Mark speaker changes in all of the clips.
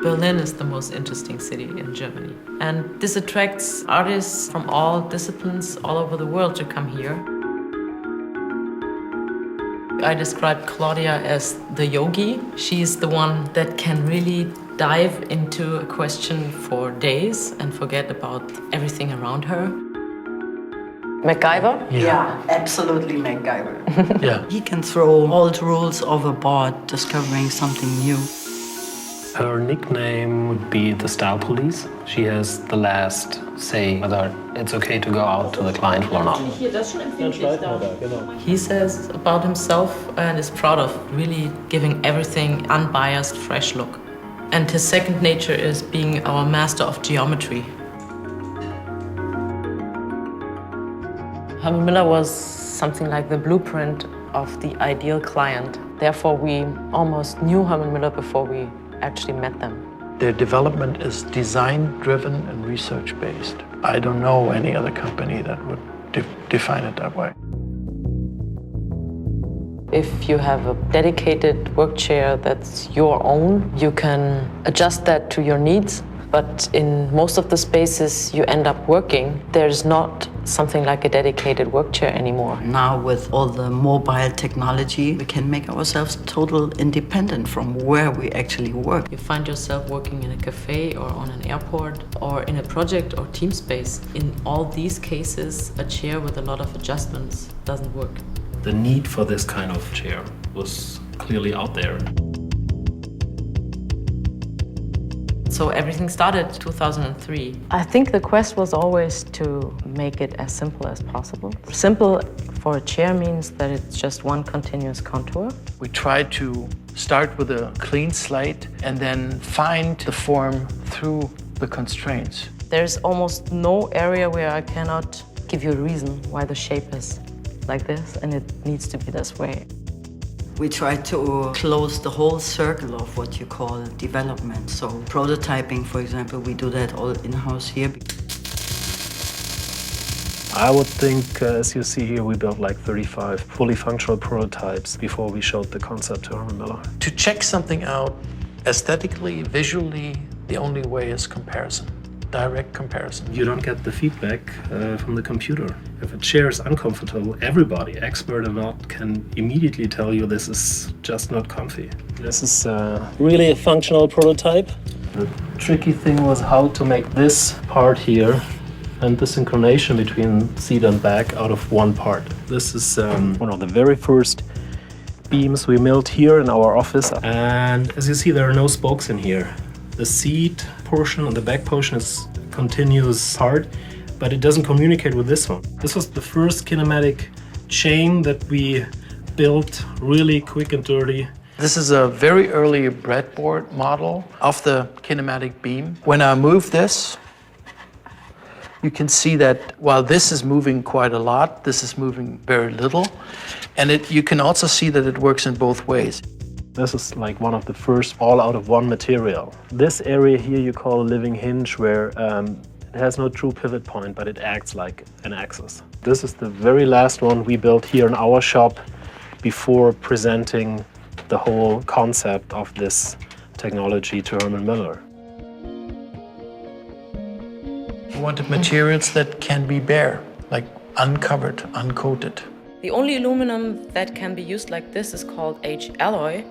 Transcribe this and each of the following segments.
Speaker 1: Berlin is the most interesting city in Germany. And this attracts artists from all disciplines all over the world to come here. I describe Claudia as the yogi. She's the one that can really dive into a question for days and forget about everything around her. MacGyver?
Speaker 2: Yeah, absolutely MacGyver.
Speaker 3: Yeah.
Speaker 2: He can throw old rules overboard, discovering something new.
Speaker 3: Her nickname would be the Style Police. She has the last say whether it's okay to go out to the client or not.
Speaker 1: He says about himself and is proud of really giving everything unbiased, fresh look. And his second nature is being our master of geometry. Herman Miller was something like the blueprint of the ideal client. Therefore, we almost knew Herman Miller before we actually met them.
Speaker 4: Their development is design-driven and research-based. I don't know any other company that would define it that way.
Speaker 1: If you have a dedicated work chair that's your own, you can adjust that to your needs. But in most of the spaces you end up working, there's not something like a dedicated work chair anymore.
Speaker 2: Now with all the mobile technology, we can make ourselves total independent from where we actually work.
Speaker 1: You find yourself working in a cafe or on an airport or in a project or team space. In all these cases, a chair with a lot of adjustments doesn't work.
Speaker 3: The need for this kind of chair was clearly out there.
Speaker 1: So everything started 2003. I think the quest was always to make it as simple as possible. Simple for a chair means that it's just one continuous contour.
Speaker 4: We try to start with a clean slate and then find the form through the constraints.
Speaker 1: There's almost no area where I cannot give you a reason why the shape is like this and it needs to be this way.
Speaker 2: We try to close the whole circle of what you call development. So prototyping, for example, we do that all in-house here.
Speaker 3: I would think, as you see here, we built like 35 fully functional prototypes before we showed the concept to Herman Miller.
Speaker 4: To check something out aesthetically, visually, the only way is comparison. Direct comparison.
Speaker 3: You don't get the feedback from the computer. If a chair is uncomfortable, everybody, expert or not, can immediately tell you this is just not comfy. This is really a functional prototype. The tricky thing was how to make this part here and the synchronization between seat and back out of one part. This is one of the very first beams we milled here in our office. And as you see, there are no spokes in here. The seat portion and the back portion is a continuous part, but it doesn't communicate with this one. This was the first kinematic chain that we built really quick and dirty.
Speaker 4: This is a very early breadboard model of the kinematic beam. When I move this, you can see that while this is moving quite a lot, this is moving very little. And you can also see that it works in both ways.
Speaker 3: This is like one of the first all out of one material. This area here you call a living hinge, where it has no true pivot point, but it acts like an axis. This is the very last one we built here in our shop before presenting the whole concept of this technology to Herman Miller.
Speaker 4: We wanted materials that can be bare, like uncovered, uncoated.
Speaker 1: The only aluminum that can be used like this is called H-alloy.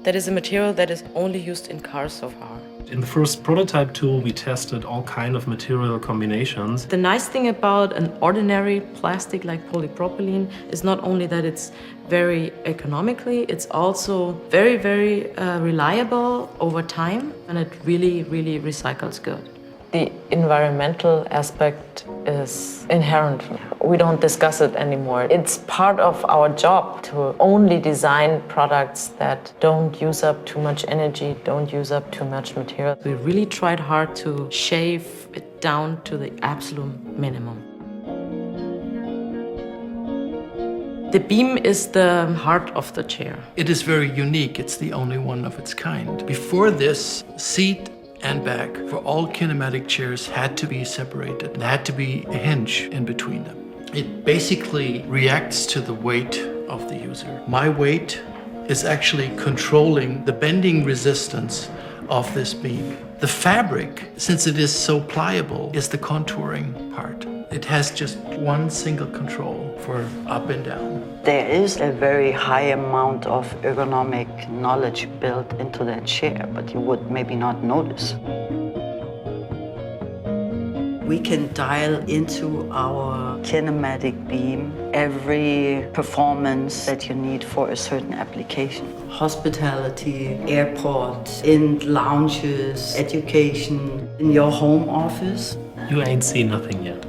Speaker 1: That is a material that is only used in cars so far.
Speaker 3: In the first prototype tool, we tested all kind of material combinations.
Speaker 1: The nice thing about an ordinary plastic like polypropylene is not only that it's very economically, it's also very, very reliable over time, and it really, really recycles good. The environmental aspect is inherent. We don't discuss it anymore. It's part of our job to only design products that don't use up too much energy, don't use up too much material. We really tried hard to shave it down to the absolute minimum. The beam is the heart of the chair.
Speaker 4: It is very unique. It's the only one of its kind. Before this, seat and back for all kinematic chairs had to be separated. There had to be a hinge in between them. It basically reacts to the weight of the user. My weight is actually controlling the bending resistance of this beam. The fabric, since it is so pliable, is the contouring part. It has just one single control for up and down.
Speaker 2: There is a very high amount of ergonomic knowledge built into that chair, but you would maybe not notice. We can dial into our kinematic beam every performance that you need for a certain application. Hospitality, airport, in lounges, education, in your home office.
Speaker 3: You ain't seen nothing yet.